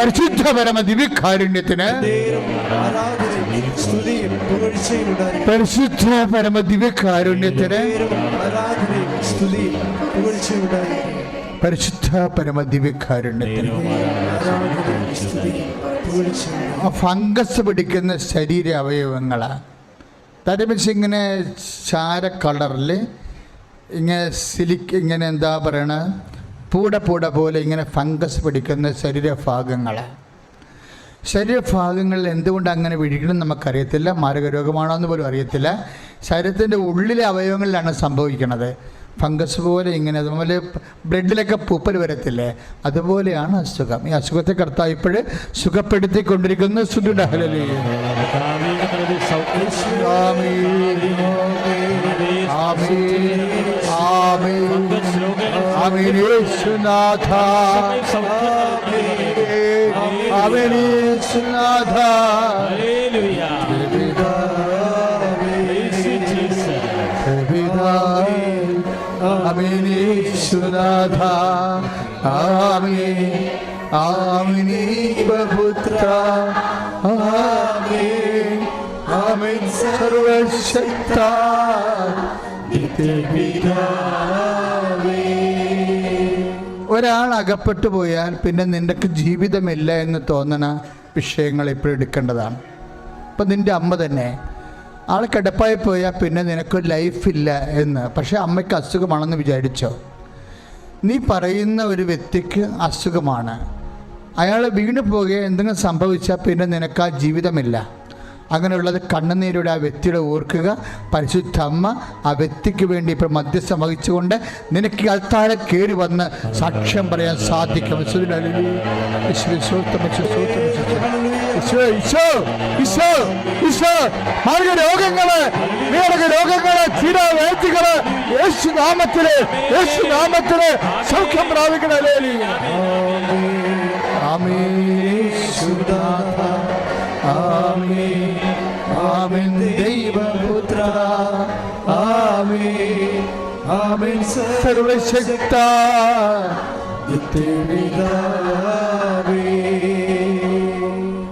പരിശുദ്ധ പരമ ദിവ്യകാരുണ്യത്തിന് പരിശുദ്ധ പരമ ദിവ്യകാരുണ്യത്തിന് പരിശുദ്ധ പരമ ദിവ്യകാരുണ്യത്തിന് ഫംഗസ് പിടിക്കുന്ന ശരീര അവയവങ്ങളാണ്. ദാറ്റ് മീൻസ് ഇങ്ങനെ ചാര കളറിൽ ഇങ്ങനെ ഇങ്ങനെ എന്താ പറയണ പൂട പോലെ ഇങ്ങനെ ഫംഗസ് പിടിക്കുന്ന ശരീരഭാഗങ്ങളിൽ എന്തുകൊണ്ട് അങ്ങനെ പിടിക്കണം നമുക്കറിയത്തില്ല. മാരകരോഗമാണോ എന്ന് പോലും അറിയത്തില്ല. ശരീരത്തിൻ്റെ ഉള്ളിലെ അവയവങ്ങളിലാണ് സംഭവിക്കുന്നത്. ഫംഗസ് പോലെ ഇങ്ങനെ, അതുപോലെ ബ്ലഡിലൊക്കെ പൂപ്പൽ വരത്തില്ലേ, അതുപോലെയാണ് അസുഖം. ഈ അസുഖത്തെ കർത്താവ് ഇപ്പോഴും സുഖപ്പെടുത്തിക്കൊണ്ടിരിക്കുന്നു. ഒരാൾ അകപ്പെട്ടു പോയാൽ പിന്നെ നിനക്ക് ജീവിതമില്ല എന്ന് തോന്നണ വിഷയങ്ങൾ ഇപ്പോഴും എടുക്കേണ്ടതാണ്. ഇപ്പം നിൻ്റെ അമ്മ തന്നെ ആൾ കിടപ്പായി പോയാൽ പിന്നെ നിനക്ക് ലൈഫില്ല എന്ന്. പക്ഷേ അമ്മയ്ക്ക് അസുഖമാണെന്ന് വിചാരിച്ചോ? നീ പറയുന്ന ഒരു വ്യക്തിക്ക് അസുഖമാണ്, അയാൾ വീണ് പോകുകയോ എന്തെങ്കിലും സംഭവിച്ചാൽ പിന്നെ നിനക്ക് ആ ജീവിതമില്ല. അങ്ങനെയുള്ളത് കണ്ണുനീരുടെ ആ വ്യക്തിയുടെ ഓർക്കുക. പരിശുദ്ധ അമ്മ ആ വ്യക്തിക്ക് വേണ്ടി ഇപ്പോൾ മധ്യസ്ഥം വഹിച്ചുകൊണ്ട് നിനക്ക് അൾത്താരെ കയറി വന്ന് സാക്ഷ്യം പറയാൻ സാധിക്കും. രോഗങ്ങള് ചിരവേദികള് യേശുനാമത്തില് സൗഖ്യം പ്രാപിക്കണേ. ആമേൻ ആമേൻ ദൈവപുത്ര ആമേൻ ആമേൻ സർവശക്ത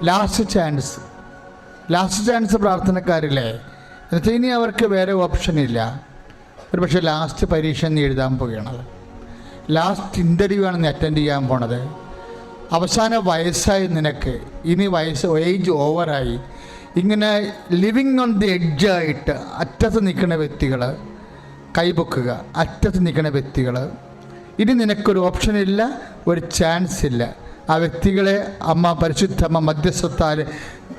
ലാസ്റ്റ് ചാൻസ് പ്രാർത്ഥനക്കാരില്ലേ? എന്നുവെച്ചാൽ ഇനി അവർക്ക് വേറെ ഓപ്ഷൻ ഇല്ല. ഒരു പക്ഷേ ലാസ്റ്റ് പരീക്ഷ നീ എഴുതാൻ പോവുകയാണത്, ലാസ്റ്റ് ഇൻ്റർവ്യൂ ആണ് നീ അറ്റൻഡ് ചെയ്യാൻ പോണത്. അവസാന വയസ്സായി നിനക്ക്, ഇനി ഏജ് ഓവറായി, ഇങ്ങനെ ലിവിങ് ഓൺ ദി എഡ്ജായിട്ട് അറ്റത്ത് നിൽക്കുന്ന വ്യക്തികൾ കൈപൊക്കുക. അറ്റത്ത് നിൽക്കുന്ന വ്യക്തികൾ, ഇനി നിനക്കൊരു ഓപ്ഷനില്ല, ഒരു ചാൻസ് ഇല്ല. ആ വ്യക്തികളെ അമ്മ പരിശുദ്ധമ്മ മധ്യസ്ഥത്താൽ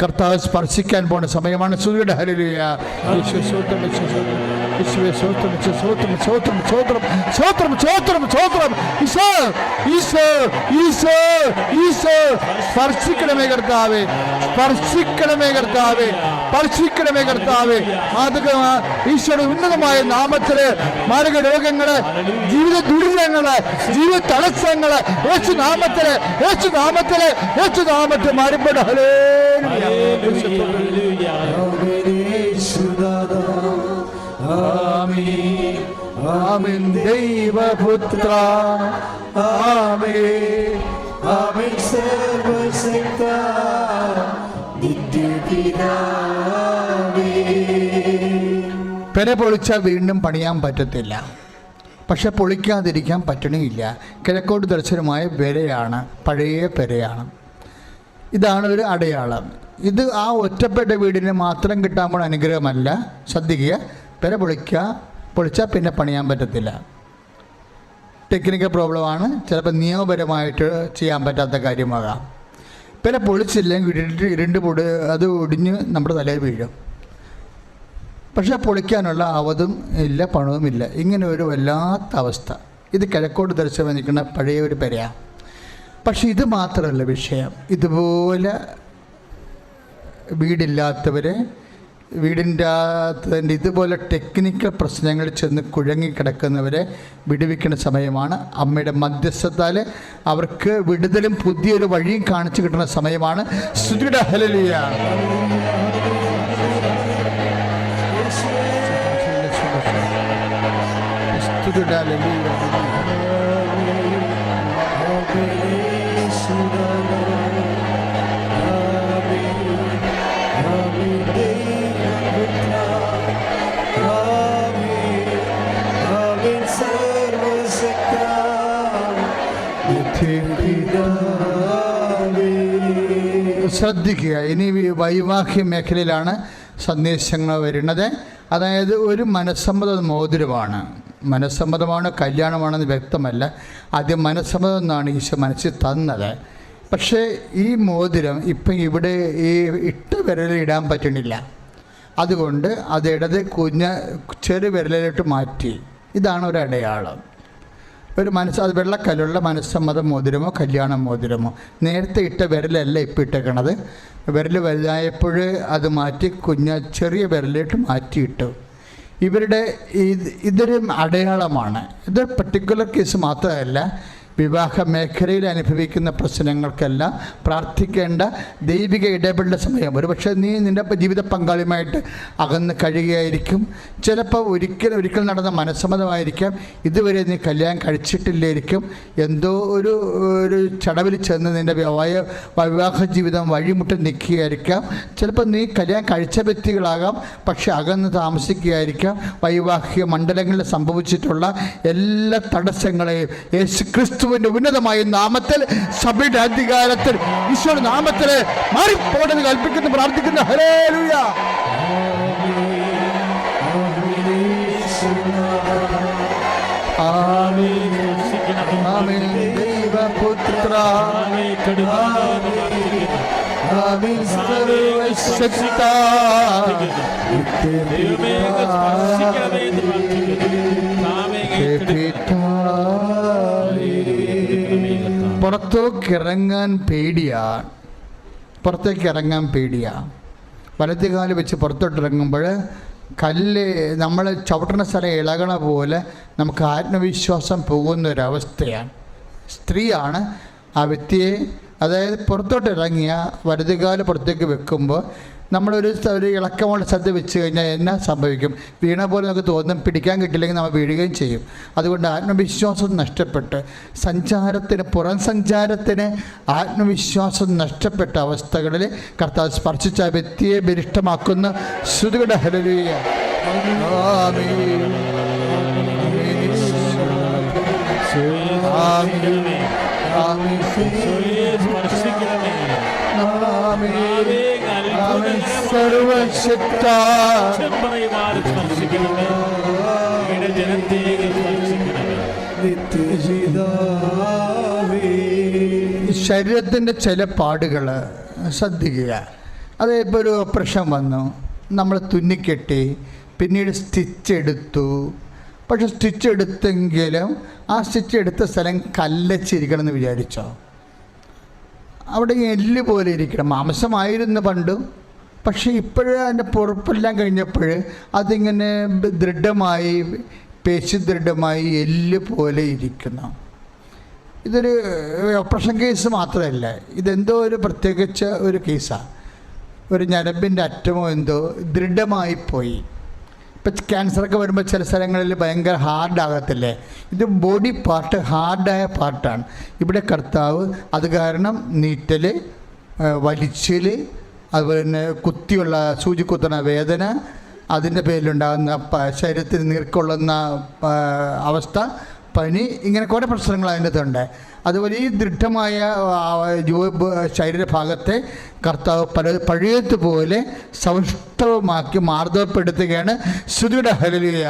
കർത്താവ് സ്പർശിക്കാൻ പോകുന്ന സമയമാണ്. സൂര്യയുടെ ഹല്ലേലൂയ. സ്പർശിക്കണമേ കർത്താവേ, സ്പർശിക്കണമേ കർത്താവേ. ഈശോയുടെ ഉന്നതമായ നാമത്തില് മാരക രോഗങ്ങള്, ജീവിത ദുരിതങ്ങള്, ജീവിത തടസ്സങ്ങള് യേശുനാമത്തില് മാറിപ്പോട്ടെ. ഹല്ലേലൂയ. ആമേൻ ആമേൻ ദൈവപുത്ര ആമേൻ ആമേൻ സർവശക്ത നിത്യപിതാവേ. പെര പൊളിച്ചാൽ വീണ്ടും പണിയാൻ പറ്റത്തില്ല, പക്ഷെ പൊളിക്കാതിരിക്കാൻ പറ്റണില്ല. കിഴക്കോട്ട് ദർശനമായ പെരയാണ്, പഴയ പെരയാണ്. ഇതാണ് ഒരു അടയാളം. ഇത് ആ ഒറ്റപ്പെട്ട വീടിന് മാത്രം കിട്ടാൻ പോണ അനുഗ്രഹമല്ല. ശ്രദ്ധിക്കുക, പെര പൊളിച്ചാൽ പിന്നെ പണിയാൻ പറ്റത്തില്ല. ടെക്നിക്കൽ പ്രോബ്ലമാണ്, ചിലപ്പോൾ നിയമപരമായിട്ട് ചെയ്യാൻ പറ്റാത്ത കാര്യമാകാം. പെര പൊളിച്ചില്ലെങ്കിൽ ഇരുണ്ട് അത് ഒടിഞ്ഞ് നമ്മുടെ തലയിൽ വീഴും. പക്ഷേ പൊളിക്കാനുള്ള അവതും ഇല്ല, പണവുമില്ല. ഇങ്ങനെ ഒരു വല്ലാത്ത അവസ്ഥ. ഇത് കിഴക്കോട്ട് ദർശനം നിൽക്കുന്ന പഴയ ഒരു പെരയാണ്. പക്ഷെ ഇത് മാത്രമല്ല വിഷയം. ഇതുപോലെ വീടില്ലാത്തവരെ, വീടിൻ്റെ അകത്തിൻ്റെ ഇതുപോലെ ടെക്നിക്കൽ പ്രശ്നങ്ങൾ ചെന്ന് കുഴങ്ങിക്കിടക്കുന്നവരെ വിടുവിക്കുന്ന സമയമാണ്. അമ്മയുടെ മധ്യസ്ഥത്താൽ അവർക്ക് വിടുതലും പുതിയൊരു വഴിയും കാണിച്ചു കിട്ടുന്ന സമയമാണ്. സ്തുതിയുടെ ഹല്ലേലൂയ. സ്തുതിയുടെ ഹല്ലേലൂയ. ശ്രദ്ധിക്കുക. ഇനി വൈവാഹിക മേഖലയിലാണ് സന്ദേശങ്ങൾ വരുന്നത്. അതായത് ഒരു മനസ്സമ്മത മോതിരമാണ്. മനസ്സമ്മതമാണ് കല്യാണമാണെന്ന് വ്യക്തമല്ല. ആദ്യം മനസ്സമ്മതം എന്നാണ് ഈശോ മനസ്സിൽ തന്നത്. പക്ഷേ ഈ മോതിരം ഇപ്പം ഇവിടെ ഈ ഇട്ട വിരലിടാൻ പറ്റണില്ല. അതുകൊണ്ട് അത് ചെറു വിരലിലോട്ട് മാറ്റി. ഇതാണ് ഒരു അടയാളം. ഒരു അത് വെള്ളക്കല്ലുള്ള മനസ്സമ്മത മോതിരമോ കല്യാണ മോതിരമോ. നേരത്തെ ഇട്ട വിരലല്ല ഇപ്പം ഇട്ടേക്കണത്. വിരൽ വലുതായപ്പോൾ അത് മാറ്റി ചെറിയ വിരലിട്ട് മാറ്റിയിട്ടു. ഇതൊരു അടയാളമാണ്. ഇത് പർട്ടിക്കുലർ കേസ് മാത്രമല്ല, വിവാഹ മേഖലയിൽ അനുഭവിക്കുന്ന പ്രശ്നങ്ങൾക്കെല്ലാം പ്രാർത്ഥിക്കേണ്ട ദൈവിക ഇടപെടൽ സമയം. ഒരുപക്ഷെ നീ നിൻ്റെ ജീവിത പങ്കാളിയുമായിട്ട് അകന്ന് കഴിയുകയായിരിക്കും. ചിലപ്പോൾ ഒരിക്കൽ നടന്ന മനസ്സമ്മതമായിരിക്കാം. ഇതുവരെ നീ കല്യാണം കഴിച്ചിട്ടില്ലായിരിക്കും. എന്തോ ഒരു ചടവിൽ ചെന്ന് നിൻ്റെ വിവാഹ ജീവിതം വഴിമുട്ടി നിൽക്കുകയായിരിക്കാം. ചിലപ്പോൾ നീ കല്യാണം കഴിച്ച വ്യക്തികളാകാം, പക്ഷെ അകന്ന് താമസിക്കുകയായിരിക്കാം. വൈവാഹിക മണ്ഡലങ്ങളിൽ സംഭവിച്ചിട്ടുള്ള എല്ലാ തടസ്സങ്ങളെയും യേശുക്രിസ്തു ഉന്നതമായ നാമത്തിൽ, സഭയുടെ അധികാരത്തിൽ, ഈശോയുടെ നാമത്തിൽ മാറിപ്പോണെന്ന് കൽപ്പിക്കുന്നു, പ്രാർത്ഥിക്കുന്നു. ഹല്ലേലൂയ. ആമേൻ. ആമേൻ. ദൈവപുത്ര ആമേൻ. സർവശക്ത പുറത്തേക്ക് ഇറങ്ങാൻ പേടിയാണ്. വലത്തുകാല് വെച്ച് പുറത്തോട്ടിറങ്ങുമ്പോൾ കല്ല് നമ്മൾ ചവിട്ടുന്ന സ്ഥലം ഇളകണ പോലെ നമുക്ക് ആത്മവിശ്വാസം പോകുന്നൊരവസ്ഥയാണ്. സ്ത്രീയാണ് ആ വ്യക്തിയെ, അതായത് പുറത്തോട്ടിറങ്ങിയ വലതുകാല് പുറത്തേക്ക് വെക്കുമ്പോൾ നമ്മളൊരു ഇളക്കമുള്ള സ്ഥലത്ത് വെച്ച് കഴിഞ്ഞാൽ എന്നാ സംഭവിക്കും? വീണ പോലെ നമുക്ക് തോന്നും. പിടിക്കാൻ കിട്ടില്ലെങ്കിൽ നമ്മൾ വീഴുകയും ചെയ്യും. അതുകൊണ്ട് ആത്മവിശ്വാസം നഷ്ടപ്പെട്ട് പുറം സഞ്ചാരത്തിന് ആത്മവിശ്വാസം നഷ്ടപ്പെട്ട അവസ്ഥകളിൽ കർത്താവ് സ്പർശിച്ച വ്യക്തിയെ ബലിഷ്ഠമാക്കുന്ന ശ്രുതിയുടെ ഹല്ലേലൂയ. ശരീരത്തിൻ്റെ ചില പാടുകൾ ശ്രദ്ധിക്കുക. ഇപ്പോൾ ഒരു ഓപ്പറേഷൻ വന്നു, നമ്മൾ തുന്നിക്കെട്ടി, പിന്നീട് സ്റ്റിച്ച് എടുത്തു. പക്ഷെ സ്റ്റിച്ച് എടുത്തെങ്കിലും ആ സ്റ്റിച്ച് എടുത്ത സ്ഥലം കല്ലച്ചിരിക്കണം എന്ന് വിചാരിച്ചോ? അവിടെ എല്ല് പോലെ ഇരിക്കണം. മാംസമായിരുന്നു പണ്ടും, പക്ഷേ ഇപ്പോഴും അതിൻ്റെ പുറപ്പെല്ലാം കഴിഞ്ഞപ്പോൾ അതിങ്ങനെ ദൃഢമായി, പേശി ദൃഢമായി എല്ല് പോലെ ഇരിക്കുന്നു. ഇതൊരു ഓപ്പറേഷൻ കേസ് മാത്രമല്ല, ഇതെന്തോ ഒരു പ്രത്യേകിച്ച് ഒരു കേസാണ്. ഒരു ഞരമ്പിൻ്റെ അറ്റമോ എന്തോ ദൃഢമായിപ്പോയി. ഇപ്പം ക്യാൻസറൊക്കെ വരുമ്പോൾ ചില സ്ഥലങ്ങളിൽ ഭയങ്കര ഹാർഡാകത്തില്ലേ? ഇത് ബോഡി പാർട്ട്, ഹാർഡായ പാർട്ടാണ്. ഇവിടെ കർത്താവ് അത് കാരണം നീറ്റൽ, വലിച്ചൽ, അതുപോലെ തന്നെ കുത്തിയുള്ള സൂചി കുത്തുന്ന വേദന, അതിൻ്റെ പേരിലുണ്ടാകുന്ന ശരീരത്തിൽ നീർക്കൊള്ളുന്ന അവസ്ഥ, പനി, ഇങ്ങനെ കുറേ പ്രശ്നങ്ങൾ അതിൻ്റെ അകത്തുണ്ട്. അതുപോലെ ഈ ദൃഢമായ ശരീരഭാഗത്തെ കർത്താവ് പഴയതുപോലെ സൗഷ്ഠവമാക്കി മാർദ്ദവപ്പെടുത്തുകയാണ്. ശ്രുതിയുടെ ഹല്ലേലൂയ.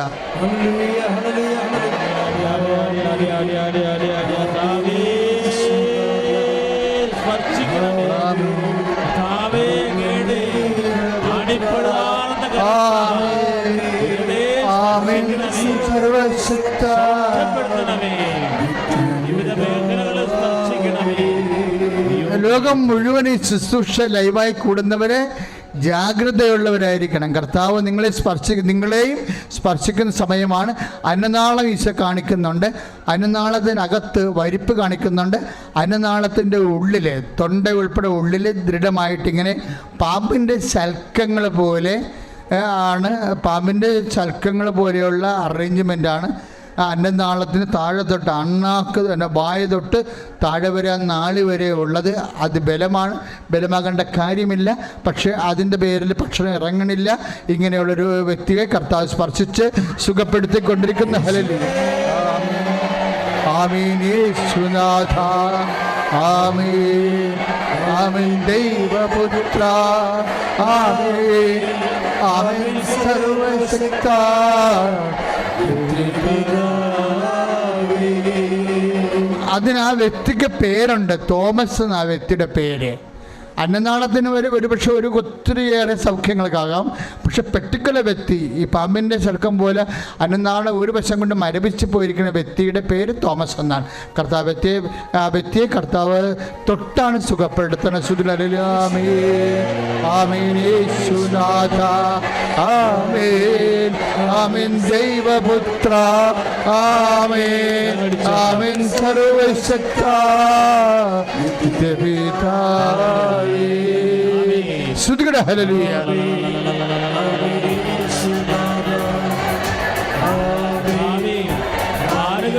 ലോകം മുഴുവൻ ഈ ശുശ്രൂഷ ലൈവായി കൂടുന്നവരെ ജാഗ്രതയുള്ളവരായിരിക്കണം. കർത്താവ് നിങ്ങളെയും സ്പർശിക്കുന്ന സമയമാണ്. അന്നനാളം ഈശോ കാണിക്കുന്നുണ്ട്. അന്നനാളത്തിനകത്ത് വരിപ്പ് കാണിക്കുന്നുണ്ട്. അന്നനാളത്തിൻ്റെ ഉള്ളിൽ, തൊണ്ട ഉൾപ്പെടെ ഉള്ളിൽ ദൃഢമായിട്ടിങ്ങനെ പാമ്പിൻ്റെ ശൽക്കങ്ങൾ പോലെ ആണ്, പാമ്പിൻ്റെ ശൽക്കങ്ങൾ പോലെയുള്ള അറേഞ്ച്മെൻ്റാണ് അന്നനാളത്തിന് താഴെ തൊട്ട്, അണ്ണാക്ക് വായ തൊട്ട് താഴെ വരെ, നാളി വരെ ഉള്ളത്. അത് ബലമാണ്, ബലമാകേണ്ട കാര്യമില്ല. പക്ഷേ അതിൻ്റെ പേരിൽ ഭക്ഷണം ഇറങ്ങണില്ല. ഇങ്ങനെയുള്ളൊരു വ്യക്തിയെ കർത്താവ് സ്പർശിച്ച് സുഖപ്പെടുത്തിക്കൊണ്ടിരിക്കുന്ന ഹല്ലേലൂയ. ആമീൻ യേശുനാഥ. ആമീൻ ആമേൻ ദൈവപുത്ര ആമേൻ ആമേൻ സർവശക്ത. അതിന് ആ വ്യക്തിക്ക് പേരുണ്ട്, തോമസ് എന്ന ആ വ്യക്തിയുടെ പേര്. അന്നനാളത്തിന് ഒരുപക്ഷെ ഒത്തിരിയേറെ സൗഖ്യങ്ങൾക്കാകാം. പക്ഷെ പെർട്ടിക്കുലർ വ്യക്തി, ഈ പാമ്പിൻ്റെ ശർക്കം പോലെ അന്നനാളെ ഒരു വശം കൊണ്ട് മരവിച്ച് പോയിരിക്കുന്ന വ്യക്തിയുടെ പേര് തോമസ് എന്നാണ്. കർത്താവ് ആ വ്യക്തിയെ കർത്താവ് തൊട്ടാണ് സുഖപ്പെടുത്തുന്നത്. ആമേൻ ആമേൻ ദൈവപുത്ര ആമേൻ ആമേൻ സർവശക്ത ശ്രുതികട ഹല്ലേലൂയ.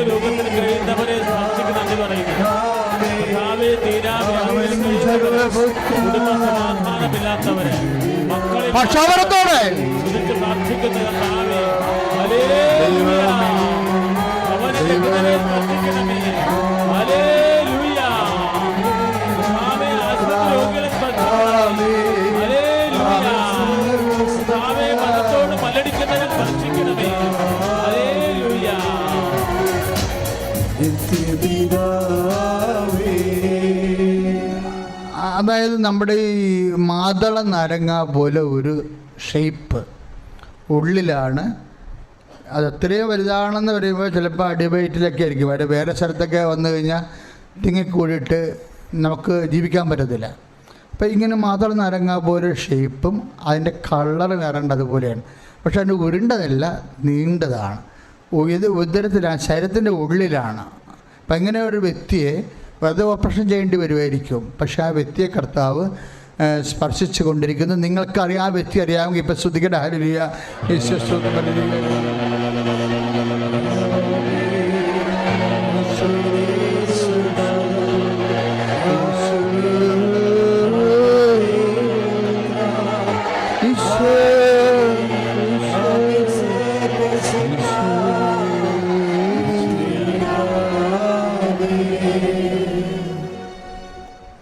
രൂപത്തിൽ കഴിയുന്നവരെ സമാധാനമില്ലാത്തവരെ പക്ഷാവരത്തോടെ അതായത് നമ്മുടെ ഈ മാതള നാരങ്ങ പോലെ ഒരു ഷേപ്പ് ഉള്ളിലാണ്. അത് എത്രയും വലുതാണെന്ന് പറയുമ്പോൾ ചിലപ്പോൾ അടിവയറ്റിലൊക്കെ ആയിരിക്കും. വേറെ സ്ഥലത്തൊക്കെ വന്നു കഴിഞ്ഞാൽ തിങ്ങിക്കൂടിയിട്ട് നമുക്ക് ജീവിക്കാൻ പറ്റത്തില്ല. അപ്പോൾ ഇങ്ങനെ മാതള നാരങ്ങ പോലെ ഷേപ്പും അതിൻ്റെ കളർ വരേണ്ടതുപോലെയാണ്. പക്ഷെ അതിൻ്റെ ഉരുണ്ടതല്ല, നീണ്ടതാണ്. ഇത് ഉദരത്തിലാണ്, ശരീരത്തിൻ്റെ ഉള്ളിലാണ്. അപ്പം ഇങ്ങനെ ഒരു വ്യക്തിയെ വെറുതെ ഓപ്പറേഷൻ ചെയ്യേണ്ടി വരുമായിരിക്കും. പക്ഷേ ആ വ്യക്തിയെ കർത്താവ് സ്പർശിച്ചു കൊണ്ടിരിക്കുന്നു. നിങ്ങൾക്കറിയാം, ആ വ്യക്തി അറിയാമെങ്കിൽ ഇപ്പം ശ്രുതികട ഹല്ലേലൂയ.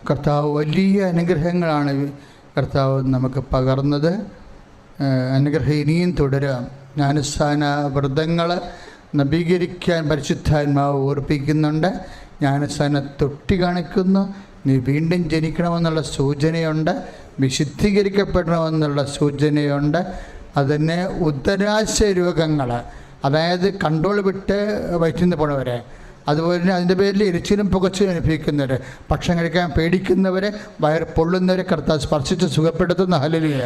കർത്താവ് വലിയ അനുഗ്രഹങ്ങളാണ് കർത്താവ് നമുക്ക് പകർന്നത്. അനുഗ്രഹം ഇനിയും തുടരാം. ജ്ഞാനസ്നാന വ്രതങ്ങൾ നവീകരിക്കാൻ പരിശുദ്ധാത്മാവ് ഓർപ്പിക്കുന്നുണ്ട്. ജ്ഞാനസ്നാന തൊട്ടി കാണിക്കുന്നു. നീ വീണ്ടും ജനിക്കണമെന്നുള്ള സൂചനയുണ്ട്, വിശുദ്ധീകരിക്കപ്പെടണമെന്നുള്ള സൂചനയുണ്ട്. അതിന് ഉദരാശയ രോഗങ്ങൾ, അതായത് കൺട്രോൾ വിട്ട് വയറ്റിൽ നിന്ന് പോണവരെ, അതുപോലെ തന്നെ അതിൻ്റെ പേരിൽ എരിച്ചിലും പുകച്ചിലും അനുഭവിക്കുന്നവർ, ഭക്ഷണം കഴിക്കാൻ പേടിക്കുന്നവരെ, വയർ പൊള്ളുന്നവരെ കർത്താവ് സ്പർശിച്ച് സുഖപ്പെടുത്തുന്ന ഹല്ലേലൂയ.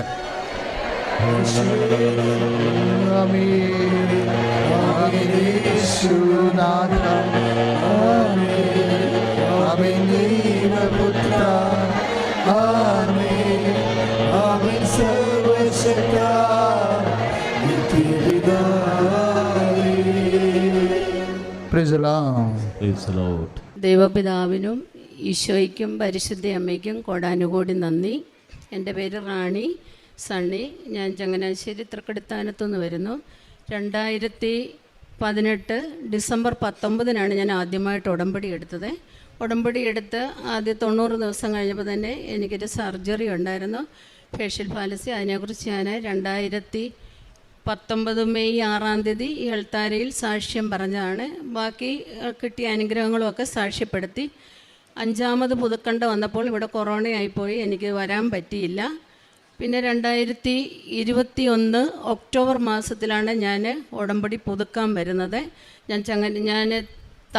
ദൈവപിതാവിനും ഈശോയ്ക്കും പരിശുദ്ധ അമ്മയ്ക്കും കോടാനുകോടി നന്ദി. എൻ്റെ പേര് റാണി സണ്ണി. ഞാൻ ചങ്ങനാശ്ശേരി തൃക്കടിത്താനത്തുനിന്ന് വരുന്നു. 2018 ഡിസംബർ 19 ഞാൻ ആദ്യമായിട്ട് ഉടമ്പടി എടുത്തത്. ഉടമ്പടി എടുത്ത് ആദ്യ 90 ദിവസം കഴിഞ്ഞപ്പോൾ തന്നെ എനിക്കൊരു സർജറി ഉണ്ടായിരുന്നു, ഫേഷ്യൽ പാലസി. അതിനെക്കുറിച്ച് ഞാൻ 2019 മെയ് 6 ഈ എൽത്താരയിൽ സാക്ഷ്യം പറഞ്ഞതാണ്. ബാക്കി കിട്ടിയ അനുഗ്രഹങ്ങളുമൊക്കെ സാക്ഷ്യപ്പെടുത്തി. 5ാമത് പുതുക്കണ്ട വന്നപ്പോൾ ഇവിടെ കൊറോണയായിപ്പോയി, എനിക്ക് വരാൻ പറ്റിയില്ല. പിന്നെ 2021 ഒക്ടോബർ മാസത്തിലാണ് ഞാൻ ഉടമ്പടി പുതുക്കാൻ വരുന്നത്. ഞാൻ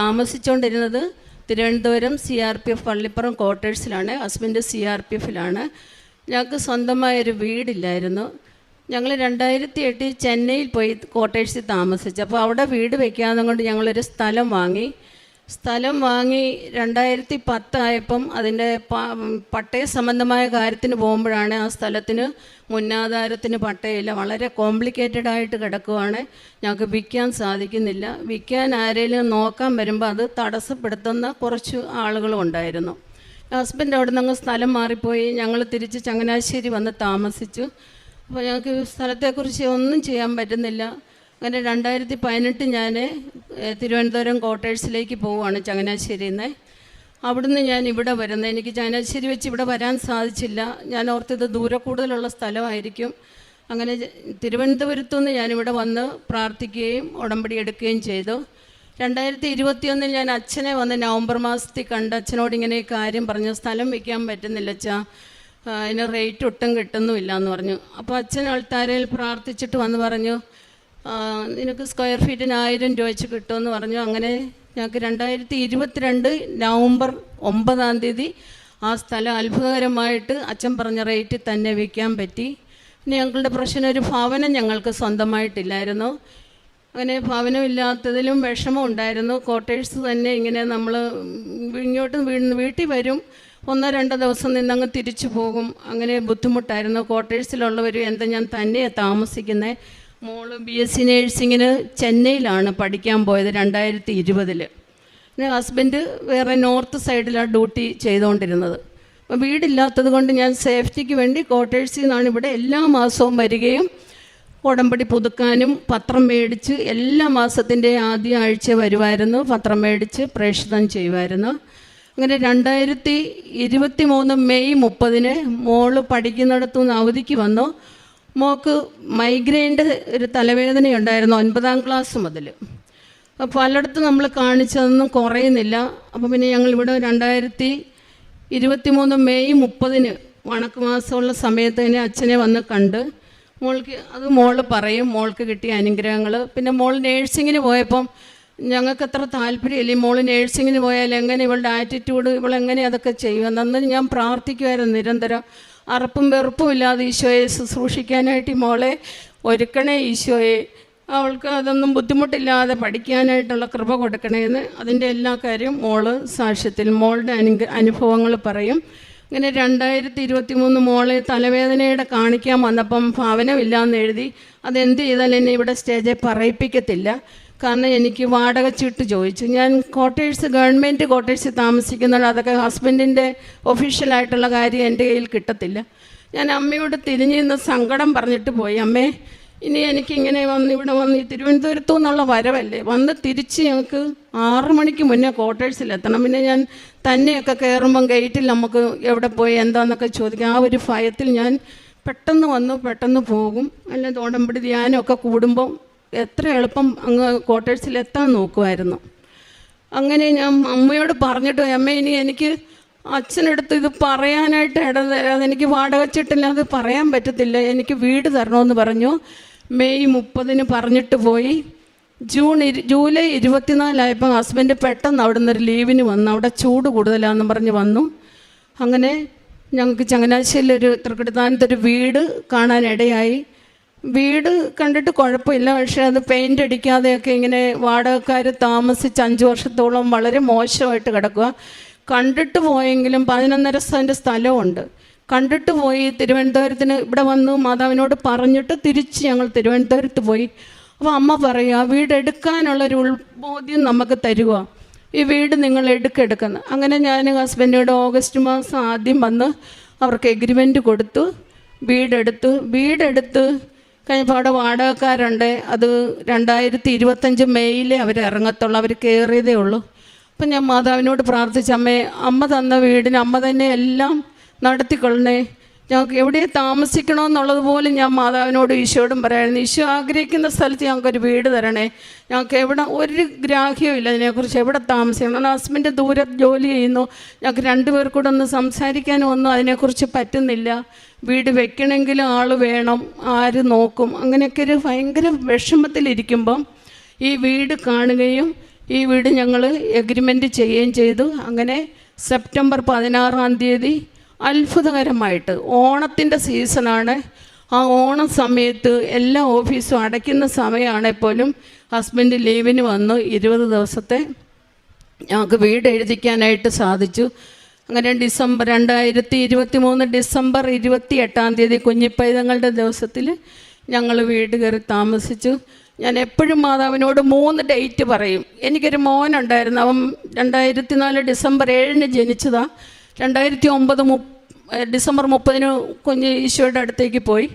താമസിച്ചുകൊണ്ടിരുന്നത് തിരുവനന്തപുരം CRPF പള്ളിപ്പുറം ക്വാർട്ടേഴ്സിലാണ്. ഹസ്ബൻഡ് CRPFിലാണ്. ഞങ്ങൾക്ക് സ്വന്തമായൊരു വീടില്ലായിരുന്നു. ഞങ്ങൾ 2008 ചെന്നൈയിൽ പോയി ക്വാർട്ടേഴ്സിൽ താമസിച്ചു. അപ്പോൾ അവിടെ വീട് വയ്ക്കാതെ കൊണ്ട് ഞങ്ങളൊരു സ്ഥലം വാങ്ങി. 2010 ആയപ്പം അതിൻ്റെ പട്ടയ സംബന്ധമായ കാര്യത്തിന് പോകുമ്പോഴാണ് ആ സ്ഥലത്തിന് മുന്നാധാരത്തിന് പട്ടയമില്ല, വളരെ കോംപ്ലിക്കേറ്റഡ് ആയിട്ട് കിടക്കുവാണ്, ഞങ്ങൾക്ക് വിൽക്കാൻ സാധിക്കുന്നില്ല. വിൽക്കാൻ ആരെങ്കിലും നോക്കാൻ വരുമ്പോൾ അത് തടസ്സപ്പെടുത്തുന്ന കുറച്ച് ആളുകളും ഉണ്ടായിരുന്നു. ഹസ്ബൻഡ് അവിടെ നിന്ന് സ്ഥലം മാറിപ്പോയി. ഞങ്ങൾ തിരിച്ച് ചങ്ങനാശ്ശേരി വന്ന് താമസിച്ചു. അപ്പോൾ ഞങ്ങൾക്ക് സ്ഥലത്തെക്കുറിച്ച് ഒന്നും ചെയ്യാൻ പറ്റുന്നില്ല. അങ്ങനെ 2018 ഞാൻ തിരുവനന്തപുരം ക്വാർട്ടേഴ്സിലേക്ക് പോവുകയാണ് ചങ്ങനാശ്ശേരിയിൽ നിന്ന്. അവിടുന്ന് ഞാൻ ഇവിടെ വരുന്നത്. എനിക്ക് ചങ്ങനാശ്ശേരി വെച്ച് ഇവിടെ വരാൻ സാധിച്ചില്ല. ഞാൻ ഓർത്തത് ദൂരെ കൂടുതലുള്ള സ്ഥലമായിരിക്കും. അങ്ങനെ തിരുവനന്തപുരത്തുനിന്ന് ഞാനിവിടെ വന്ന് പ്രാർത്ഥിക്കുകയും ഉടമ്പടി എടുക്കുകയും ചെയ്തു. 2021 ഞാൻ അച്ഛനെ വന്ന് നവംബർ മാസത്തിൽ കണ്ട് അച്ഛനോട് ഇങ്ങനെ കാര്യം പറഞ്ഞു. സ്ഥലം വയ്ക്കാൻ പറ്റുന്നില്ല അച്ഛാ, അതിന് റേറ്റ് ഒട്ടും കിട്ടുന്നുമില്ല എന്ന് പറഞ്ഞു. അപ്പോൾ അച്ഛൻ അൾത്താരയിൽ പ്രാർത്ഥിച്ചിട്ട് വന്ന് പറഞ്ഞു, നിനക്ക് സ്ക്വയർ ഫീറ്റിന് 1000 രൂപ വെച്ച് കിട്ടുമെന്ന് പറഞ്ഞു. അങ്ങനെ ഞങ്ങൾക്ക് 2022 നവംബർ 9 ആ സ്ഥലം അത്ഭുതകരമായിട്ട് അച്ഛൻ പറഞ്ഞ റേറ്റിൽ തന്നെ വിൽക്കാൻ പറ്റി. പിന്നെ ഞങ്ങളുടെ പ്രശ്നം ഒരു ഭവനം ഞങ്ങൾക്ക് സ്വന്തമായിട്ടില്ലായിരുന്നു. അങ്ങനെ ഭവനമില്ലാത്തതിലും വിഷമം ഉണ്ടായിരുന്നു. ക്വാർട്ടേഴ്സ് തന്നെ ഇങ്ങനെ നമ്മൾ ഇങ്ങോട്ട് വീട്ടിൽ വരും, 1-2 ദിവസം നിന്നങ്ങ് തിരിച്ചു പോകും. അങ്ങനെ ബുദ്ധിമുട്ടായിരുന്നു. ക്വാർട്ടേഴ്സിലുള്ളവരും എന്താ ഞാൻ തന്നെയാണ് താമസിക്കുന്നത്. മോള് BSc നേഴ്സിങ്ങിന് ചെന്നൈയിലാണ് പഠിക്കാൻ പോയത് 2020. പിന്നെ ഹസ്ബൻഡ് വേറെ നോർത്ത് സൈഡിലാണ് ഡ്യൂട്ടി ചെയ്തുകൊണ്ടിരുന്നത്. അപ്പോൾ വീടില്ലാത്തത് കൊണ്ട് ഞാൻ സേഫ്റ്റിക്ക് വേണ്ടി ക്വാർട്ടേഴ്സിൽ നിന്നാണ് ഇവിടെ എല്ലാ മാസവും വരികയും ഉടമ്പടി പുതുക്കാനും പത്രം മേടിച്ച് എല്ലാ മാസത്തിൻ്റെ ആദ്യ ആഴ്ച വരുമായിരുന്നു. പത്രം മേടിച്ച് പ്രേക്ഷിതം ചെയ്യുമായിരുന്നു. അങ്ങനെ 2023 മെയ് 30 മോള് പഠിക്കുന്നിടത്തുനിന്ന് അവധിക്ക് വന്നു. മോൾക്ക് മൈഗ്രെയിൻ്റെ ഒരു തലവേദനയുണ്ടായിരുന്നു 9ാം ക്ലാസ് മുതൽ. അപ്പോൾ പലയിടത്തും നമ്മൾ കാണിച്ചതൊന്നും കുറയുന്നില്ല. അപ്പോൾ പിന്നെ ഞങ്ങളിവിടെ 2023 മെയ് 30 വണക്ക് മാസമുള്ള സമയത്ത് തന്നെ അച്ഛനെ വന്ന് കണ്ട് മോൾക്ക് അത് മോള് പറയും മോൾക്ക് കിട്ടിയ അനുഗ്രഹങ്ങൾ. പിന്നെ മോൾ നേഴ്സിങ്ങിന് പോയപ്പം ഞങ്ങൾക്ക് അത്ര താല്പര്യമില്ല. മോൾ നേഴ്സിങ്ങിന് പോയാൽ എങ്ങനെ ഇവളുടെ ആറ്റിറ്റ്യൂഡ്, ഇവളെങ്ങനെ അതൊക്കെ ചെയ്യുമെന്ന് അന്ന് ഞാൻ പ്രാർത്ഥിക്കുമായിരുന്നു നിരന്തരം. അറപ്പും വെറുപ്പും ഇല്ലാതെ ഈശോയെ ശുശ്രൂഷിക്കാനായിട്ട് മോളെ ഒരുക്കണേ ഈശോയെ, അവൾക്ക് അതൊന്നും ബുദ്ധിമുട്ടില്ലാതെ പഠിക്കാനായിട്ടുള്ള കൃപ കൊടുക്കണേന്ന് അതിൻ്റെ എല്ലാ കാര്യവും മോള് സാക്ഷ്യത്തിൽ മോളുടെ അനുഭവങ്ങൾ പറയും. ഇങ്ങനെ 2023 മോളെ തലവേദനയുടെ കാണിക്കാൻ വന്നപ്പം ഭവനമില്ലാന്ന് എഴുതി. അതെന്ത് ചെയ്താലും എന്നെ ഇവിടെ സ്റ്റേജിൽ പറയിപ്പിക്കത്തില്ല. കാരണം എനിക്ക് വാടക ചീട്ട് ചോദിച്ചു. ഞാൻ ഗവൺമെൻറ് ക്വാർട്ടേഴ്സിൽ താമസിക്കുന്നുണ്ട്. അതൊക്കെ ഹസ്ബൻഡിൻ്റെ ഒഫീഷ്യലായിട്ടുള്ള കാര്യം എൻ്റെ കയ്യിൽ കിട്ടത്തില്ല. ഞാൻ അമ്മയോട് തിരിഞ്ഞു നിന്ന് സങ്കടം പറഞ്ഞിട്ട് പോയി, അമ്മേ ഇനി എനിക്കിങ്ങനെ ഇവിടെ വന്ന് തിരുവനന്തപുരത്തു നിന്നുള്ള വരവല്ലേ, വന്ന് തിരിച്ച് ഞങ്ങൾക്ക് 6 മണിക്ക് മുന്നേ ക്വാർട്ടേഴ്സിലെത്തണം. പിന്നെ ഞാൻ തന്നെയൊക്കെ കയറുമ്പം ഗേറ്റിൽ നമുക്ക് എവിടെ പോയി എന്താണെന്നൊക്കെ ചോദിക്കാം. ആ ഒരു ഭയത്തിൽ ഞാൻ പെട്ടെന്ന് വന്നു പെട്ടെന്ന് പോകും. അല്ലാതെ ഉടമ്പടി ധ്യാനമൊക്കെ കൂടുമ്പം എത്ര എളുപ്പം അങ്ങ് ക്വാർട്ടേഴ്സിലെത്താൻ നോക്കുമായിരുന്നു. അങ്ങനെ ഞാൻ അമ്മയോട് പറഞ്ഞിട്ട്, അമ്മ ഇനി എനിക്ക് അച്ഛനടുത്ത് ഇത് പറയാനായിട്ട് ഇടതരാതെ എനിക്ക് വാടക ചീട്ടില്ലാതെ പറയാൻ പറ്റത്തില്ല, എനിക്ക് വീട് തരണമെന്ന് പറഞ്ഞു. മെയ് 30 പറഞ്ഞിട്ട് പോയി. ജൂലൈ 24 ഹസ്ബൻഡ് പെട്ടെന്ന് അവിടെ നിന്നൊരു ലീവിന് വന്നു. അവിടെ ചൂട് കൂടുതലാണെന്ന് പറഞ്ഞ് വന്നു. അങ്ങനെ ഞങ്ങൾക്ക് ചങ്ങനാശ്ശേരിയിലൊരു തൃക്കടിത്താനത്തൊരു വീട് കാണാനിടയായി. വീട് കണ്ടിട്ട് കുഴപ്പമില്ല, പക്ഷേ അത് പെയിൻ്റ് അടിക്കാതെയൊക്കെ ഇങ്ങനെ വാടകക്കാർ താമസിച്ച് 5 വർഷത്തോളം വളരെ മോശമായിട്ട് കിടക്കുക. കണ്ടിട്ട് പോയെങ്കിലും 11.5 സെൻറ്റ് സ്ഥലമുണ്ട്. കണ്ടിട്ട് പോയി തിരുവനന്തപുരത്തിന് ഇവിടെ വന്നു മാതാവിനോട് പറഞ്ഞിട്ട് തിരിച്ച് ഞങ്ങൾ തിരുവനന്തപുരത്ത് പോയി. അപ്പോൾ അമ്മ പറയുക, വീട് എടുക്കാനുള്ളൊരു ഉൾബോധ്യം നമുക്ക് തരുക, ഈ വീട് നിങ്ങൾ എടുക്കുന്നത്. അങ്ങനെ ഞാൻ ഹസ്ബൻഡിനോട് ഓഗസ്റ്റ് മാസം ആദ്യം വന്ന് അവർക്ക് എഗ്രിമെൻറ്റ് കൊടുത്തു. വീടെടുത്ത് കഴിഞ്ഞപ്പോൾ അവിടെ വാടകക്കാരുണ്ട്. അത് 2025 മെയ്യിലേ അവർ ഇറങ്ങത്തുള്ളൂ, അവർ കയറിയതേ ഉള്ളൂ. അപ്പം ഞാൻ മാതാവിനോട് പ്രാർത്ഥിച്ച, അമ്മ തന്ന വീടിന് അമ്മ തന്നെ എല്ലാം നടത്തിക്കൊള്ളണേ, ഞങ്ങൾക്ക് എവിടെ താമസിക്കണമെന്നുള്ളത് പോലും ഞാൻ മാതാവിനോട് ഈശോയോടും പറയായിരുന്നു. ഈശോ ആഗ്രഹിക്കുന്ന സ്ഥലത്ത് ഞങ്ങൾക്കൊരു വീട് തരണേ, ഞങ്ങൾക്ക് എവിടെ ഒരു ഗ്രാഹ്യവും ഇല്ല അതിനെക്കുറിച്ച്, എവിടെ താമസിക്കണം. ഹസ്ബൻഡ് ദൂരെ ജോലി ചെയ്യുന്നു, ഞങ്ങൾക്ക് 2 പേർ കൂടെ ഒന്ന് സംസാരിക്കാനും ഒന്നും അതിനെക്കുറിച്ച് പറ്റുന്നില്ല. വീട് വെക്കണമെങ്കിലും ആൾ വേണം, ആര് നോക്കും, അങ്ങനെയൊക്കെ ഒരു ഭയങ്കര വിഷമത്തിലിരിക്കുമ്പം ഈ വീട് കാണുകയും ഈ വീട് ഞങ്ങൾ എഗ്രിമെൻറ്റ് ചെയ്യുകയും ചെയ്തു. അങ്ങനെ സെപ്റ്റംബർ 16 അത്ഭുതകരമായിട്ട്, ഓണത്തിൻ്റെ സീസണാണ്, ആ ഓണം സമയത്ത് എല്ലാ ഓഫീസും അടയ്ക്കുന്ന സമയമാണെങ്കിൽ പോലും ഹസ്ബൻഡ് ലീവിന് വന്നു 20 ദിവസത്തെ ഞങ്ങൾക്ക് വീട് എഴുതിക്കാനായിട്ട് സാധിച്ചു. അങ്ങനെ 2023 ഡിസംബർ 28 കുഞ്ഞിപ്പൈതങ്ങളുടെ ദിവസത്തിൽ ഞങ്ങൾ വീട് കയറി താമസിച്ചു. ഞാൻ എപ്പോഴും മാതാവിനോട് 3 ഡേറ്റ് പറയും. എനിക്കൊരു മോനുണ്ടായിരുന്നു, അവൻ 2004 ഡിസംബർ 7 ജനിച്ചതാണ്. 2009 ഡിസംബർ 30 കുഞ്ഞ് ഈശോയുടെ അടുത്തേക്ക് പോയി.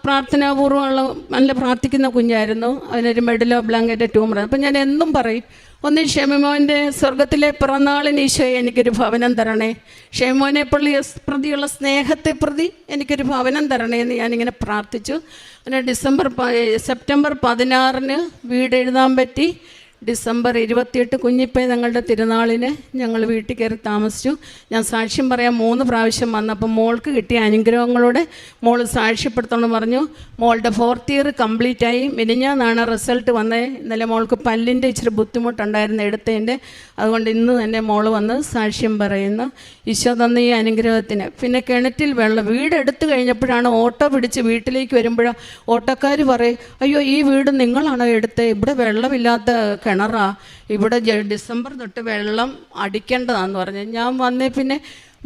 പ്രാർത്ഥനാപൂർവ്വമുള്ള നല്ല പ്രാർത്ഥിക്കുന്ന കുഞ്ഞായിരുന്നു. അതിനൊരു മെഡലോ ബ്ലാങ്കറ്റോ ട്യൂമർ. അപ്പം ഞാൻ എന്നും പറയും, ഒന്ന് ഷെമിമോൻ്റെ സ്വർഗത്തിലെ പിറന്നാളിന് ഈശോയെ എനിക്കൊരു ഭവനം തരണേ, ഷെമിമോനെ പ്രതിയുള്ള സ്നേഹത്തെ പ്രതി എനിക്കൊരു ഭവനം തരണേ എന്ന് ഞാനിങ്ങനെ പ്രാർത്ഥിച്ചു. അങ്ങനെ സെപ്റ്റംബർ 16 വീട് എഴുതാൻ പറ്റി. ഡിസംബർ 28 കുഞ്ഞിപ്പേ ഞങ്ങളുടെ തിരുനാളിന് ഞങ്ങൾ വീട്ടിൽ കയറി താമസിച്ചു. ഞാൻ സാക്ഷ്യം പറയാൻ 3 പ്രാവശ്യം വന്നപ്പോൾ മോൾക്ക് കിട്ടിയ അനുഗ്രഹങ്ങളോടെ മോൾ സാക്ഷ്യപ്പെടുത്തണമെന്ന് പറഞ്ഞു. മോളുടെ 4th ഇയർ കംപ്ലീറ്റ് ആയി. മിനിഞ്ഞാന്നാണ് റിസൾട്ട് വന്നത്. ഇന്നലെ മോൾക്ക് പല്ലിൻ്റെ ഇച്ചിരി ബുദ്ധിമുട്ടുണ്ടായിരുന്നു എടുത്തതിൻ്റെ. അതുകൊണ്ട് ഇന്ന് തന്നെ മോൾ വന്ന് സാക്ഷ്യം പറയുന്നു. ഈശോ തന്ന ഈ അനുഗ്രഹത്തിന്. പിന്നെ കിണറ്റിൽ വെള്ളം വീടെടുത്ത് കഴിഞ്ഞപ്പോഴാണ് ഓട്ടോ പിടിച്ച് വീട്ടിലേക്ക് വരുമ്പോഴാണ് ഓട്ടോക്കാർ പറയും, അയ്യോ ഈ വീട് നിങ്ങളാണോ എടുത്തത്, ഇവിടെ വെള്ളമില്ലാത്ത കിണറാ, ഇവിടെ ഡിസംബർ തൊട്ട് വെള്ളം അടിക്കേണ്ടതാണെന്ന് പറഞ്ഞു. ഞാൻ വന്നേ പിന്നെ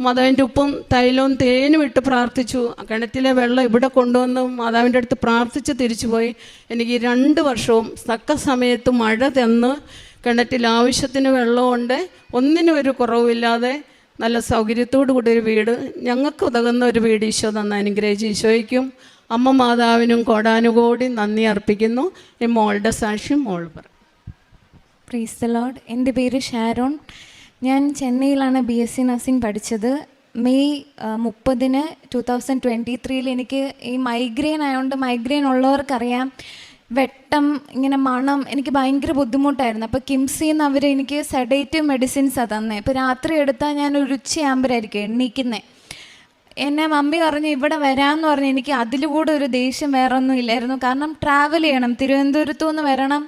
മാതാവിൻ്റെ ഉപ്പും തൈലവും തേനും ഇട്ട് പ്രാർത്ഥിച്ചു. കിണറ്റിലെ വെള്ളം ഇവിടെ കൊണ്ടുവന്ന് മാതാവിൻ്റെ അടുത്ത് പ്രാർത്ഥിച്ച് തിരിച്ചുപോയി. എനിക്ക് 2 വർഷവും തക്ക സമയത്ത് മഴ തന്ന് കിണറ്റിൽ ആവശ്യത്തിന് വെള്ളമുണ്ട്, ഒന്നിനും ഒരു കുറവില്ലാതെ നല്ല സൗകര്യത്തോടു കൂടി ഒരു വീട്, ഞങ്ങൾക്ക് ഉതകുന്ന ഒരു വീട് ഈശോ തന്ന അനുഗ്രഹിച്ച് ഈശോയ്ക്കും അമ്മ മാതാവിനും കോടാനുകോടി നന്ദി അർപ്പിക്കുന്നു. ഈ മോളുടെ സാക്ഷ്യം മോൾ പറ. Praise the Lord. എൻ്റെ പേര് ഷാരോൺ. ഞാൻ ചെന്നൈയിലാണ് BSc നഴ്സിംഗ് പഠിച്ചത്. മെയ് 30 2023 എനിക്ക് ഈ മൈഗ്രെയിൻ ആയതുകൊണ്ട്, മൈഗ്രെയിൻ ഉള്ളവർക്കറിയാം, വെട്ടം, ഇങ്ങനെ മണം, എനിക്ക് ഭയങ്കര ബുദ്ധിമുട്ടായിരുന്നു. അപ്പോൾ കിംസിൽ നിന്ന് അവർ എനിക്ക് സെഡേറ്റീവ് മെഡിസിൻസാണ് തന്നെ. ഇപ്പോൾ രാത്രി എടുത്താൽ ഞാൻ ഒരു ഉച്ചയാകുമ്പോഴായിരിക്കും എണീക്കുന്നത്. എന്നെ മമ്മി പറഞ്ഞു ഇവിടെ വരാമെന്ന് പറഞ്ഞു. എനിക്ക് അതിലുകൂടെ ഒരു ദേഷ്യം വേറെ ഒന്നും ഇല്ലായിരുന്നു. കാരണം ട്രാവൽ ചെയ്യണം, തിരുവനന്തപുരത്തു നിന്ന് വരണം,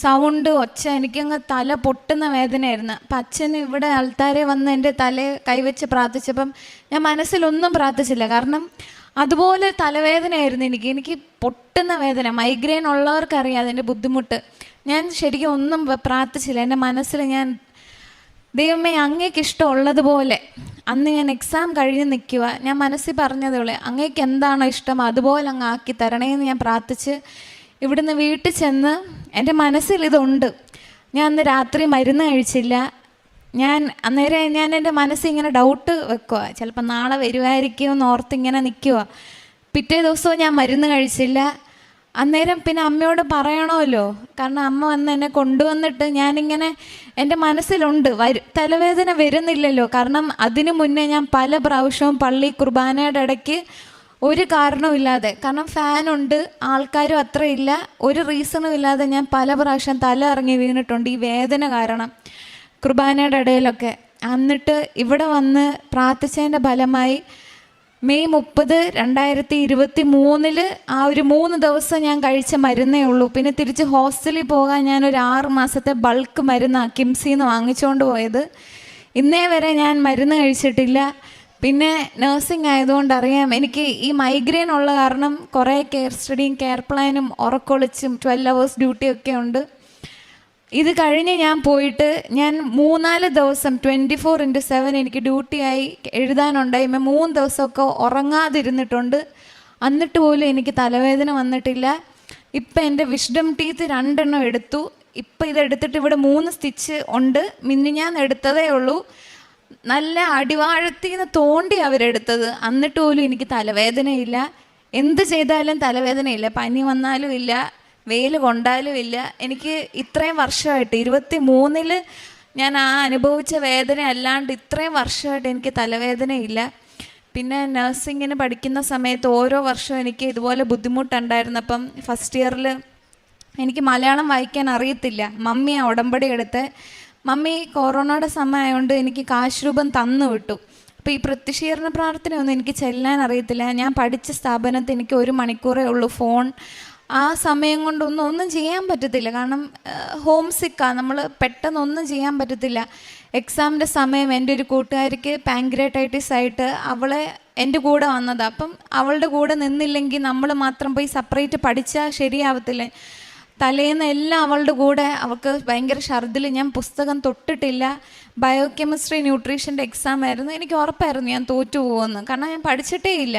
സൗണ്ട് ഒച്ച, എനിക്കങ്ങ് തല പൊട്ടുന്ന വേദനയായിരുന്നു. അപ്പം അച്ഛൻ ഇവിടെ ആൾക്കാരെ വന്ന് എൻ്റെ തലയെ കൈവച്ച് പ്രാർത്ഥിച്ചപ്പം ഞാൻ മനസ്സിലൊന്നും പ്രാർത്ഥിച്ചില്ല. കാരണം അതുപോലെ തലവേദനയായിരുന്നു എനിക്ക് പൊട്ടുന്ന വേദന. മൈഗ്രെയിൻ ഉള്ളവർക്കറിയാം അതിൻ്റെ ബുദ്ധിമുട്ട്. ഞാൻ ശരിക്കും ഒന്നും പ്രാർത്ഥിച്ചില്ല. എൻ്റെ മനസ്സിൽ ഞാൻ, ദൈവമേ അങ്ങേക്ക് ഇഷ്ടമുള്ളതുപോലെ, അന്ന് ഞാൻ എക്സാം കഴിഞ്ഞ് നിൽക്കുക, ഞാൻ മനസ്സിൽ പറഞ്ഞതുപോലെ അങ്ങേക്ക് എന്താണോ ഇഷ്ടം അതുപോലെ അങ്ങ് ആക്കി തരണേന്ന് ഞാൻ പ്രാർത്ഥിച്ച് ഇവിടുന്ന് വീട്ടിൽ ചെന്ന്, എൻ്റെ മനസ്സിൽ ഇതുണ്ട്. ഞാൻ അന്ന് രാത്രി മരുന്ന് കഴിച്ചില്ല. അന്നേരം ഞാൻ എൻ്റെ മനസ്സിൽ ഇങ്ങനെ ഡൗട്ട് വെക്കുക, ചിലപ്പോൾ നാളെ വരുമായിരിക്കുമെന്ന് ഓർത്തിങ്ങനെ നിൽക്കുക. പിറ്റേ ദിവസവും ഞാൻ മരുന്ന് കഴിച്ചില്ല. അന്നേരം പിന്നെ അമ്മയോട് പറയണമല്ലോ, കാരണം അമ്മ വന്ന് എന്നെ കൊണ്ടുവന്നിട്ട് ഞാനിങ്ങനെ എൻ്റെ മനസ്സിലുണ്ട് തലവേദന വരുന്നില്ലല്ലോ. കാരണം അതിനു മുന്നേ ഞാൻ പല പ്രാവശ്യവും പള്ളി കുർബാനയുടെ ഇടയ്ക്ക് ഒരു കാരണവുമില്ലാതെ, കാരണം ഫാനുണ്ട്, ആൾക്കാരും അത്ര ഇല്ല, ഒരു റീസണും ഇല്ലാതെ ഞാൻ പല പ്രാവശ്യം തല ഇറങ്ങി വീണിട്ടുണ്ട് ഈ വേദന കാരണം കുർബാനയുടെ ഇടയിലൊക്കെ. എന്നിട്ട് ഇവിടെ വന്ന് പ്രാർത്ഥിച്ചതിൻ്റെ ഫലമായി മെയ് 30 2023 ആ ഒരു 3 ദിവസം ഞാൻ കഴിച്ച മരുന്നേ ഉള്ളൂ. പിന്നെ തിരിച്ച് ഹോസ്റ്റലിൽ പോകാൻ ഞാനൊരു 6 മാസത്തെ ബൾക്ക് മരുന്നാണ് കിംസിൽ നിന്ന് വാങ്ങിച്ചുകൊണ്ട് പോയത്. ഇന്നേ വരെ ഞാൻ മരുന്ന് കഴിച്ചിട്ടില്ല. പിന്നെ നഴ്സിംഗ് ആയതുകൊണ്ട് അറിയാം, എനിക്ക് ഈ മൈഗ്രെയിൻ ഉള്ള കാരണം കുറേ കെയർ സ്റ്റഡിയും കെയർ പ്ലാനും ഉറക്കൊളിച്ചും 12 hours ഡ്യൂട്ടിയൊക്കെ ഉണ്ട്. ഇത് കഴിഞ്ഞ് ഞാൻ പോയിട്ട് ഞാൻ 3-4 ദിവസം 24/7 എനിക്ക് ഡ്യൂട്ടിയായി എഴുതാനുണ്ടായി. 3 ദിവസമൊക്കെ ഉറങ്ങാതിരുന്നിട്ടുണ്ട്. എന്നിട്ട് പോലും എനിക്ക് തലവേദന വന്നിട്ടില്ല. ഇപ്പം എൻ്റെ വിഷ്ഡം ടീത്ത് 2 എടുത്തു. ഇപ്പം ഇതെടുത്തിട്ട് ഇവിടെ 3 സ്റ്റിച്ച് ഉണ്ട്. ഞാൻ എടുത്തതേ ഉള്ളൂ. നല്ല അടിവാഴത്തിൽ നിന്ന് തോണ്ടി അവരെടുത്തത്. എന്നിട്ട് പോലും എനിക്ക് തലവേദനയില്ല. എന്ത് ചെയ്താലും തലവേദനയില്ല. പനി വന്നാലും ഇല്ല, വെയിൽ കൊണ്ടാലും ഇല്ല. എനിക്ക് ഇത്രയും വർഷമായിട്ട് 23 ഞാൻ ആ അനുഭവിച്ച വേദന അല്ലാണ്ട് ഇത്രയും വർഷമായിട്ട് എനിക്ക് തലവേദനയില്ല. പിന്നെ നഴ്സിങ്ങിന് പഠിക്കുന്ന സമയത്ത് ഓരോ വർഷവും എനിക്ക് ഇതുപോലെ ബുദ്ധിമുട്ടുണ്ടായിരുന്നപ്പം ഫസ്റ്റ് ഇയറിൽ എനിക്ക് മലയാളം വായിക്കാൻ അറിയത്തില്ല. മമ്മിയാണ് ഉടമ്പടി എടുത്ത്. മമ്മി കൊറോണയുടെ സമയമായതുകൊണ്ട് എനിക്ക് കാശ് രൂപം തന്നു വിട്ടു. അപ്പോൾ ഈ പ്രത്യക്ഷീകരണ പ്രാർത്ഥനയൊന്നും എനിക്ക് ചെല്ലാൻ അറിയത്തില്ല. ഞാൻ പഠിച്ച സ്ഥാപനത്തിൽ എനിക്ക് 1 മണിക്കൂറേ ഉള്ളൂ ഫോൺ. ആ സമയം കൊണ്ടൊന്നും ചെയ്യാൻ പറ്റത്തില്ല. കാരണം ഹോം സിക്കാണ്, നമ്മൾ പെട്ടെന്നൊന്നും ചെയ്യാൻ പറ്റത്തില്ല. എക്സാമിൻ്റെ സമയം എൻ്റെ ഒരു കൂട്ടുകാരിക്ക് പാൻക്രിയാറ്റൈറ്റിസ് ആയിട്ട് അവളെ എൻ്റെ കൂടെ വന്നതാണ്. അപ്പം അവളുടെ കൂടെ നിന്നില്ലെങ്കിൽ നമ്മൾ മാത്രം പോയി സെപ്പറേറ്റ് പഠിച്ചാൽ ശരിയാവത്തില്ല. തലേന്ന് എല്ലാം അവളുടെ കൂടെ, അവൾക്ക് ഭയങ്കര ഛർദിൽ. ഞാൻ പുസ്തകം തൊട്ടിട്ടില്ല. ബയോ കെമിസ്ട്രി ന്യൂട്രീഷൻ്റെ എക്സാം ആയിരുന്നു. എനിക്ക് ഉറപ്പായിരുന്നു ഞാൻ തോറ്റു പോകുമെന്ന്. കാരണം ഞാൻ പഠിച്ചിട്ടേ ഇല്ല.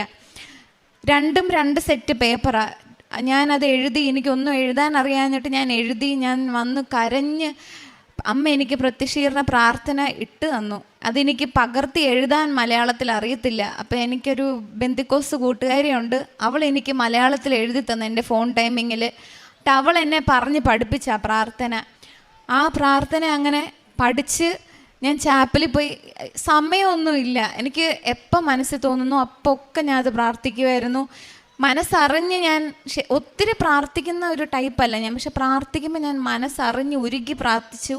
2 സെറ്റ് പേപ്പറാണ്. ഞാനത് എഴുതി. എനിക്കൊന്നും എഴുതാൻ അറിയാഞ്ഞിട്ട് ഞാൻ എഴുതി. ഞാൻ വന്ന് കരഞ്ഞ് അമ്മ എനിക്ക് പ്രത്യക്ഷീകരണ പ്രാർത്ഥന ഇട്ട് തന്നു. അതെനിക്ക് പകർത്തി എഴുതാൻ മലയാളത്തിൽ അറിയത്തില്ല. അപ്പോൾ എനിക്കൊരു ബെന്തിക്കോസ് കൂട്ടുകാരിയുണ്ട്, അവൾ എനിക്ക് മലയാളത്തിൽ എഴുതി തന്നു എൻ്റെ ഫോൺ ടൈമിങ്ങിൽ. അവൾ എന്നെ പറഞ്ഞ് പഠിപ്പിച്ച പ്രാർത്ഥന. ആ പ്രാർത്ഥന അങ്ങനെ പഠിച്ച് ഞാൻ ചാപ്പലിൽ പോയി. സമയമൊന്നുമില്ല, എനിക്ക് എപ്പോൾ മനസ്സിൽ തോന്നുന്നു അപ്പോൾ ഒക്കെ ഞാൻ അത് പ്രാർത്ഥിക്കുമായിരുന്നു. മനസ്സറിഞ്ഞ് ഞാൻ ഒത്തിരി പ്രാർത്ഥിക്കുന്ന ഒരു ടൈപ്പല്ല ഞാൻ, പക്ഷെ പ്രാർത്ഥിക്കുമ്പോൾ ഞാൻ മനസ്സറിഞ്ഞ് ഉരുകി പ്രാർത്ഥിച്ചു.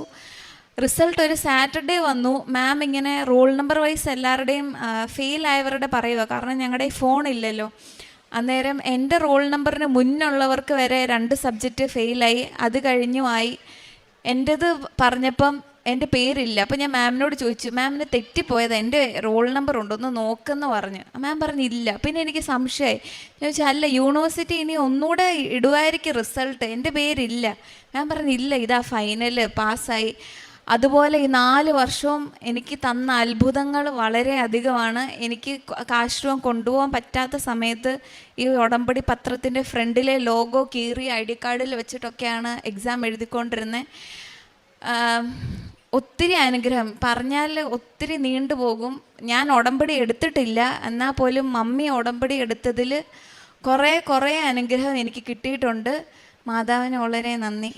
റിസൾട്ട് ഒരു സാറ്റർഡേ വന്നു. മാം ഇങ്ങനെ റോൾ നമ്പർ വൈസ് എല്ലാവരുടെയും ഫെയിലായവരുടെ പറയുക, കാരണം ഞങ്ങളുടെ ഫോണില്ലല്ലോ. അന്നേരം എൻ്റെ റോൾ നമ്പറിന് മുന്നുള്ളവർക്ക് വരെ 2 സബ്ജക്റ്റ് ഫെയിലായി. അത് കഴിഞ്ഞുമായി എൻ്റേത് പറഞ്ഞപ്പം എൻ്റെ പേരില്ല. അപ്പോൾ ഞാൻ മാമിനോട് ചോദിച്ചു, മാമിന് തെറ്റിപ്പോയത് എൻ്റെ റോൾ നമ്പർ ഉണ്ടോന്ന് നോക്കെന്ന് പറഞ്ഞു. മാം പറഞ്ഞില്ല. പിന്നെ എനിക്ക് സംശയമായി. ഞാൻ ചോദിച്ചാൽ അല്ല യൂണിവേഴ്സിറ്റി ഇനി ഒന്നുകൂടെ ഇടുമായിരിക്കും റിസൾട്ട്, എൻ്റെ പേരില്ല. മാം പറഞ്ഞില്ല, ഇതാ ഫൈനൽ പാസ്സായി. അതുപോലെ ഈ 4 വർഷവും എനിക്ക് തന്ന അത്ഭുതങ്ങൾ വളരെ അധികമാണ്. എനിക്ക് കാശ്രൂപം കൊണ്ടുപോകാൻ പറ്റാത്ത സമയത്ത് ഈ ഉടമ്പടി പത്രത്തിൻ്റെ ഫ്രണ്ടിലെ ലോഗോ കീറി ID കാർഡിൽ വെച്ചിട്ടൊക്കെയാണ് എക്സാം എഴുതിക്കൊണ്ടിരുന്നത്. ഒത്തിരി അനുഗ്രഹം പറഞ്ഞാൽ ഒത്തിരി നീണ്ടുപോകും. ഞാൻ ഉടമ്പടി എടുത്തിട്ടില്ല, എന്നാൽ പോലും മമ്മി ഉടമ്പടി എടുത്തതിൽ കുറേ അനുഗ്രഹം എനിക്ക് കിട്ടിയിട്ടുണ്ട്. മാതാവിന് വളരെ നന്ദി.